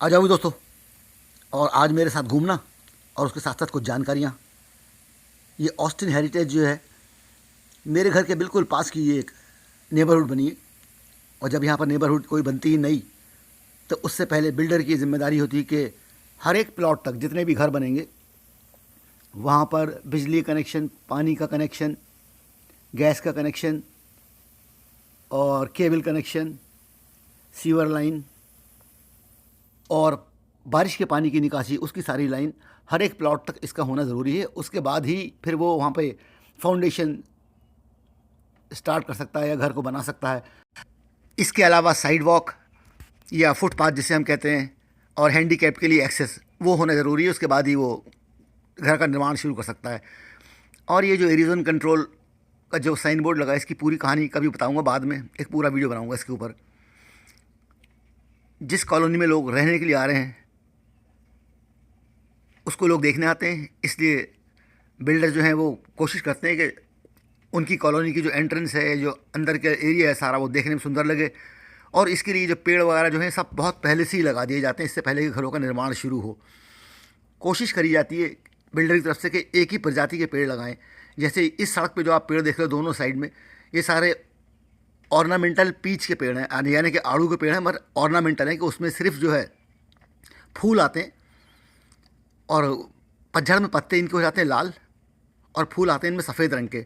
आ जाओ दोस्तों। और आज मेरे साथ घूमना और उसके साथ साथ कुछ जानकारियाँ। ये ऑस्टिन हेरिटेज जो है, मेरे घर के बिल्कुल पास की ये एक नेबरहुड बनी है। और जब यहाँ पर नेबरहुड कोई बनती ही नहीं, तो उससे पहले बिल्डर की जिम्मेदारी होती है कि हर एक प्लॉट तक जितने भी घर बनेंगे वहाँ पर बिजली कनेक्शन, पानी का कनेक्शन, गैस का कनेक्शन और केबल कनेक्शन, सीवर लाइन और बारिश के पानी की निकासी, उसकी सारी लाइन हर एक प्लॉट तक इसका होना ज़रूरी है। उसके बाद ही फिर वो वहाँ पे फाउंडेशन स्टार्ट कर सकता है या घर को बना सकता है। इसके अलावा साइड वॉक या फुटपाथ जिसे हम कहते हैं और हैंडीकैप के लिए एक्सेस वो होना ज़रूरी है। उसके बाद ही वो घर का निर्माण शुरू कर सकता है। और ये जो एरिजन कंट्रोल का जो साइन बोर्ड लगा है, इसकी पूरी कहानी कभी बताऊंगा बाद में, एक पूरा वीडियो बनाऊंगा इसके ऊपर। जिस कॉलोनी में लोग रहने के लिए आ रहे हैं उसको लोग देखने आते हैं, इसलिए बिल्डर जो हैं वो कोशिश करते हैं कि उनकी कॉलोनी की जो एंट्रेंस है, जो अंदर का एरिया है सारा, वो देखने में सुंदर लगे। और इसके लिए जो पेड़ वगैरह जो हैं सब बहुत पहले से ही लगा दिए जाते हैं, इससे पहले कि घरों का निर्माण शुरू हो। कोशिश करी जाती है बिल्डर की तरफ से कि एक ही प्रजाति के पेड़ लगाएं। जैसे इस सड़क पे जो आप पेड़ देख रहे हो दोनों साइड में, ये सारे ऑर्नामेंटल पीच के पेड़ हैं, यानी कि आड़ू के पेड़ हैं, मगर ऑर्नामेंटल हैं कि उसमें सिर्फ जो है फूल आते हैं और पतझड़ में पत्ते इनके हो जाते हैं लाल और फूल आते हैं इनमें सफ़ेद रंग के।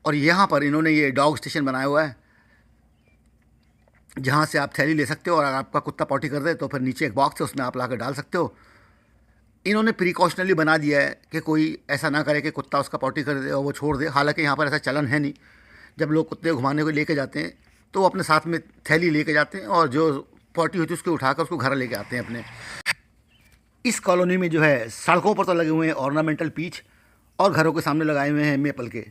और यहाँ पर इन्होंने ये डॉग स्टेशन बनाया हुआ है जहाँ से आप थैली ले सकते हो और अगर आपका कुत्ता पॉटी कर दे तो फिर नीचे एक बॉक्स है, उसमें आप लाकर डाल सकते हो। इन्होंने प्रिकॉशनली बना दिया है कि कोई ऐसा ना करे कि कुत्ता उसका पॉटी कर दे और वो छोड़ दे। हालांकि यहाँ पर ऐसा चलन है नहीं। जब लोग कुत्ते घुमाने को लेके जाते हैं तो वो अपने साथ में थैली लेके जाते हैं और जो पॉटी होती है उसको उठाकर उसको घर लेके आते हैं अपने। इस कॉलोनी में जो है सड़कों पर तो लगे हुए हैं ऑर्नामेंटल पीच और घरों के सामने लगाए हुए हैं मेपल के।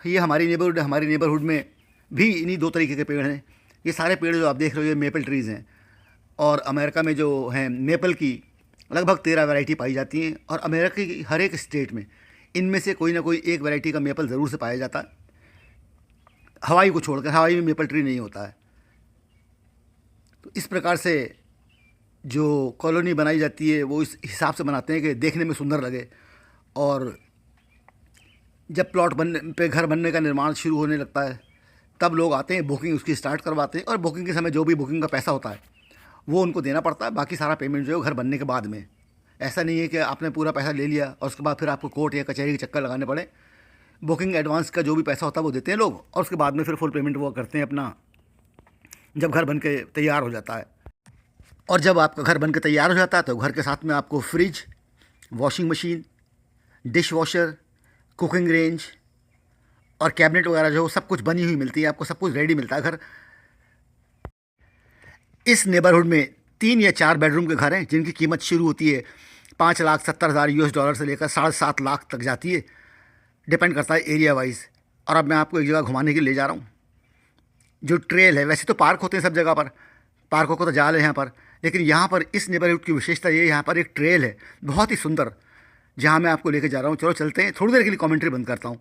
ये हमारी नेबरहुड है। हमारी नेबरहुड में भी इन्हीं दो तरीके के पेड़ हैं। ये सारे पेड़ जो आप देख रहे हो ये मेपल ट्रीज़ हैं। और अमेरिका में जो हैं मेपल की लगभग 13 वैरायटी पाई जाती हैं और अमेरिका की हर एक स्टेट में इनमें से कोई ना कोई एक वैरायटी का मेपल ज़रूर से पाया जाता है। हवाई को छोड़कर, हवाई में मेपल ट्री नहीं होता है। तो इस प्रकार से जो कॉलोनी बनाई जाती है वो इस हिसाब से बनाते हैं कि देखने में सुंदर लगे। और जब प्लॉट बनने पे घर बनने का निर्माण शुरू होने लगता है तब लोग आते हैं, बुकिंग उसकी स्टार्ट करवाते हैं और बुकिंग के समय जो भी बुकिंग का पैसा होता है वो उनको देना पड़ता है। बाकी सारा पेमेंट जो है घर बनने के बाद में। ऐसा नहीं है कि आपने पूरा पैसा ले लिया और उसके बाद फिर आपको कोर्ट या कचहरी के चक्कर लगाने पड़े। बुकिंग एडवांस का जो भी पैसा होता है वो देते हैं लोग और उसके बाद में फिर फुल पेमेंट वो करते हैं अपना, जब घर बन के तैयार हो जाता है। और जब आपका घर बन के तैयार हो जाता है तो घर के साथ में आपको fridge, washing machine, dish washer, cooking range और कैबिनेट वगैरह जो सब कुछ बनी हुई मिलती है। आपको सब कुछ रेडी मिलता है घर। इस नेबरहुड में 3 या 4 बेडरूम के घर हैं जिनकी कीमत शुरू होती है $5,70,000 से लेकर $7.5 लाख तक जाती है। डिपेंड करता है एरिया वाइज। और अब मैं आपको एक जगह घुमाने के लिए ले जा रहा हूँ। जो ट्रेल है, वैसे तो पार्क होते हैं सब जगह पर, पार्कों को तो जाल है यहाँ पर, लेकिन यहाँ पर इस नेबरहुड की विशेषता ये, यहाँ पर एक ट्रेल है बहुत ही सुंदर, जहाँ मैं आपको लेके जा रहा हूँ। चलो चलते हैं। थोड़ी देर के लिए कमेंट्री बंद करता हूँ।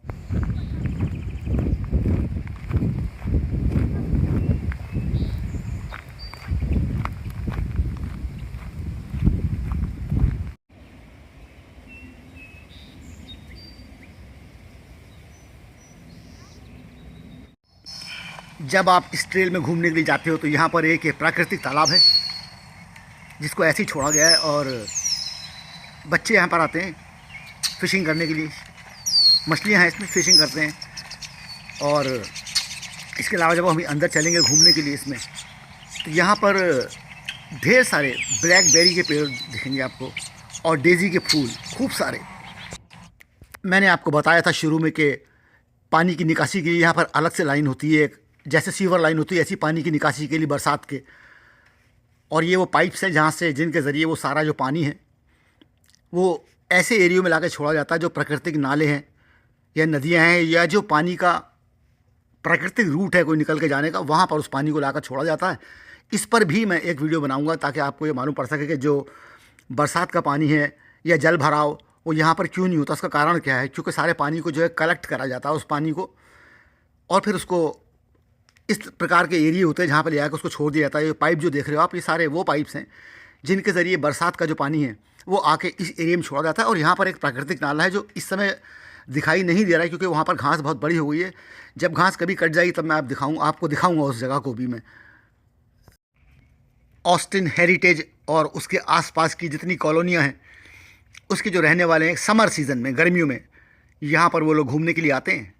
जब आप इस ट्रेल में घूमने के लिए जाते हो तो यहाँ पर एक प्राकृतिक तालाब है जिसको ऐसे ही छोड़ा गया है और बच्चे यहाँ पर आते हैं फ़िशिंग करने के लिए। मछलियाँ हैं इसमें, फ़िशिंग करते हैं। और इसके अलावा जब हम अंदर चलेंगे घूमने के लिए इसमें, तो यहाँ पर ढेर सारे ब्लैकबेरी के पेड़ दिखेंगे आपको और डेज़ी के फूल खूब सारे। मैंने आपको बताया था शुरू में कि पानी की निकासी के लिए यहाँ पर अलग से लाइन होती है, एक जैसे सीवर लाइन होती है ऐसी पानी की निकासी के लिए बरसात के। और ये वो पाइप्स हैं जहाँ से, जिनके ज़रिए वो सारा जो पानी है वो ऐसे एरियो में लाकर छोड़ा जाता है जो प्राकृतिक नाले हैं या नदियाँ हैं या जो पानी का प्राकृतिक रूट है कोई निकल के जाने का, वहाँ पर उस पानी को लाकर छोड़ा जाता है। इस पर भी मैं एक वीडियो बनाऊंगा ताकि आपको ये मालूम पड़ सके कि जो बरसात का पानी है या जल भराव वो यहाँ पर क्यों नहीं होता, उसका कारण क्या है। क्योंकि सारे पानी को जो है कलेक्ट करा जाता है उस पानी को और फिर उसको इस प्रकार के एरिया होते हैं जहाँ पर ले आकर उसको छोड़ दिया जाता है। ये पाइप जो देख रहे हो आप, ये सारे वो पाइप्स हैं जिनके ज़रिए बरसात का जो पानी है वो आके इस एरिया में छोड़ा जाता है। और यहाँ पर एक प्राकृतिक नाला है जो इस समय दिखाई नहीं दे रहा है क्योंकि वहाँ पर घास बहुत बड़ी हो गई है। जब घास कभी कट जाएगी तब मैं आपको दिखाऊंगा उस जगह को भी मैं। ऑस्टिन हेरिटेज और उसके आसपास की जितनी कॉलोनियाँ हैं उसके जो रहने वाले हैं समर सीज़न में, गर्मियों में यहाँ पर वो लोग घूमने के लिए आते हैं।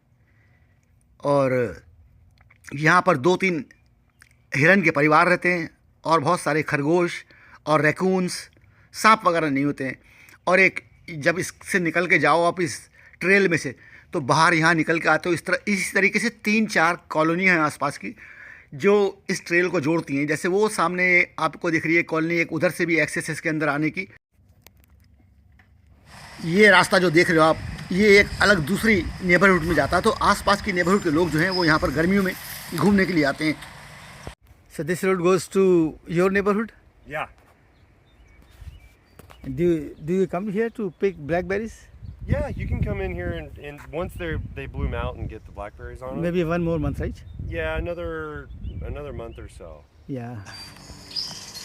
और यहाँ पर 2-3 हिरन के परिवार रहते हैं और बहुत सारे खरगोश और रैकून्स, सांप वगैरह नहीं होते हैं। और एक जब इससे निकल के जाओ आप इस ट्रेल में से तो बाहर यहाँ निकल के आते हो इस तरीके से 3-4 कॉलोनियाँ हैं आसपास की जो इस ट्रेल को जोड़ती हैं। जैसे वो सामने आपको दिख रही है कॉलोनी, एक उधर से भी एक्सेस है इसके अंदर आने की। ये रास्ता जो देख रहे हो आप, ये एक अलग दूसरी नेबरहुड में जाता है। तो आसपास की नेबरहुड के लोग जो हैं वो यहाँ पर गर्मियों में घूमने के लिए आते हैं। So this road goes to your neighborhood? Yeah. Do you come here to pick blackberries? Yeah, you can come in here and once they bloom out and get the blackberries on them. Maybe 1 more month, right? Yeah, another month or so. Yeah.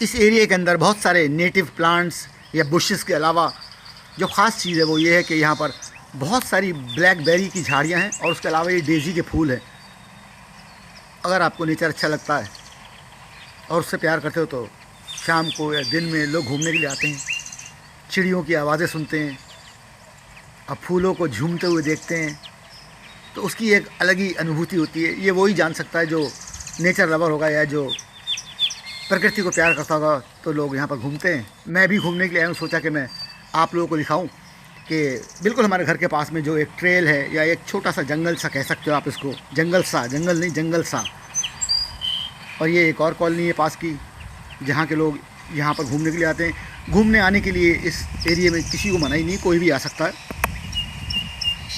इस area के अंदर बहुत सारे native plants या bushes के अलावा जो ख़ास चीज़ है वो ये है कि यहाँ पर बहुत सारी ब्लैकबेरी की झाड़ियाँ हैं और उसके अलावा ये डेजी के फूल हैं। अगर आपको नेचर अच्छा लगता है और उससे प्यार करते हो तो शाम को या दिन में लोग घूमने के लिए आते हैं, चिड़ियों की आवाज़ें सुनते हैं और फूलों को झूमते हुए देखते हैं। तो उसकी एक अलग ही अनुभूति होती है। ये वही जान सकता है जो नेचर लवर होगा या जो प्रकृति को प्यार करता होगा। तो लोग यहाँ पर घूमते हैं। मैं भी घूमने के लिए आया हूँ, सोचा कि मैं आप लोगों को दिखाऊं कि बिल्कुल हमारे घर के पास में जो एक ट्रेल है या एक छोटा सा जंगल सा कह सकते हो आप इसको, जंगल सा। और ये एक और कॉलोनी है पास की जहाँ के लोग यहाँ पर घूमने के लिए आते हैं। घूमने आने के लिए इस एरिया में किसी को मनाही नहीं, कोई भी आ सकता है।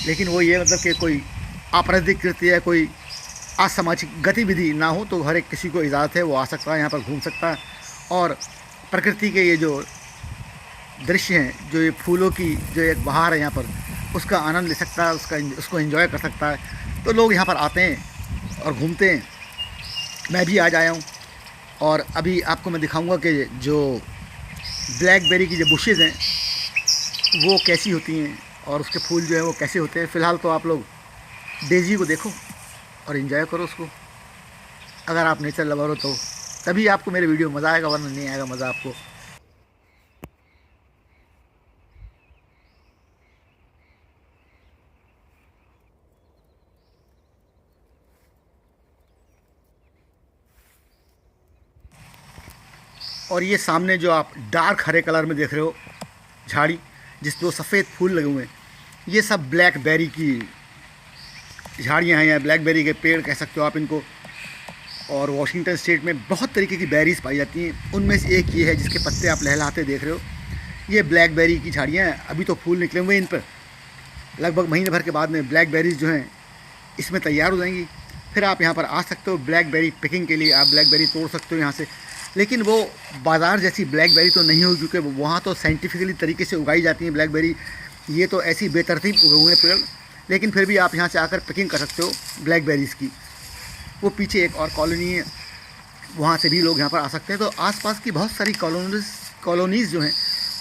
लेकिन वो ये मतलब कि कोई आपराधिक कृत्य या कोई असामाजिक गतिविधि ना हो तो हर एक किसी को इजाज़त है, वो आ सकता है, यहाँ पर घूम सकता है। और प्रकृति के ये जो दृश्य हैं, जो ये फूलों की जो एक बहार है यहाँ पर, उसका आनंद ले सकता है, उसको एंजॉय कर सकता है। तो लोग यहाँ पर आते हैं और घूमते हैं। मैं भी आज आया हूँ और अभी आपको मैं दिखाऊंगा कि जो ब्लैकबेरी की जो बुशेज़ हैं वो कैसी होती हैं और उसके फूल जो है वो कैसे होते हैं। फ़िलहाल तो आप लोग डेजी को देखो और एंजॉय करो उसको। अगर आप नेचर लवर हो तो तभी आपको मेरे वीडियो में मज़ा आएगा, वरना नहीं आएगा मज़ा आपको। और ये सामने जो आप डार्क हरे कलर में देख रहे हो झाड़ी जिस पे सफ़ेद फूल लगे हुए हैं, ये सब ब्लैकबेरी की झाड़ियाँ हैं या ब्लैकबेरी के पेड़ कह सकते हो आप इनको। और वॉशिंगटन स्टेट में बहुत तरीके की बेरीज़ पाई जाती हैं। उनमें से एक ये है जिसके पत्ते आप लहलाते देख रहे हो। ये ब्लैकबेरी की झाड़ियाँ हैं। अभी तो फूल निकले हुए हैं इन पर। लगभग महीने भर के बाद में ब्लैकबेरीज़ जो हैं इसमें तैयार हो जाएंगी। फिर आप यहाँ पर आ सकते हो ब्लैकबेरी पिकिंग के लिए। आप ब्लैकबेरी तोड़ सकते हो यहाँ से, लेकिन वो बाज़ार जैसी ब्लैकबेरी तो नहीं होगी क्योंकि वहाँ तो साइंटिफिकली तरीके से उगाई जाती हैं ब्लैकबेरी। ये तो ऐसी बेतरतीब उगे हुए पेड़, लेकिन फिर भी आप यहाँ से आकर पिकिंग कर सकते हो ब्लैकबेरीज़ की। वो पीछे एक और कॉलोनी है, वहाँ से भी लोग यहाँ पर आ सकते हैं। तो आसपास की बहुत सारी कॉलोनीज़ जो हैं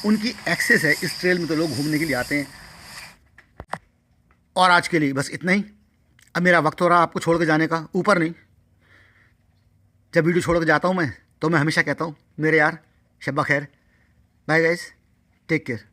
उनकी एक्सेस है इस ट्रेल में, तो लोग घूमने के लिए आते हैं। और आज के लिए बस इतना ही। अब मेरा वक्त हो रहा आपको छोड़ के जाने का, ऊपर नहीं। जब वीडियो छोड़ के जाता हूँ मैं तो मैं हमेशा कहता हूँ मेरे यार शब्बा खैर, बाय गाइस, टेक केयर।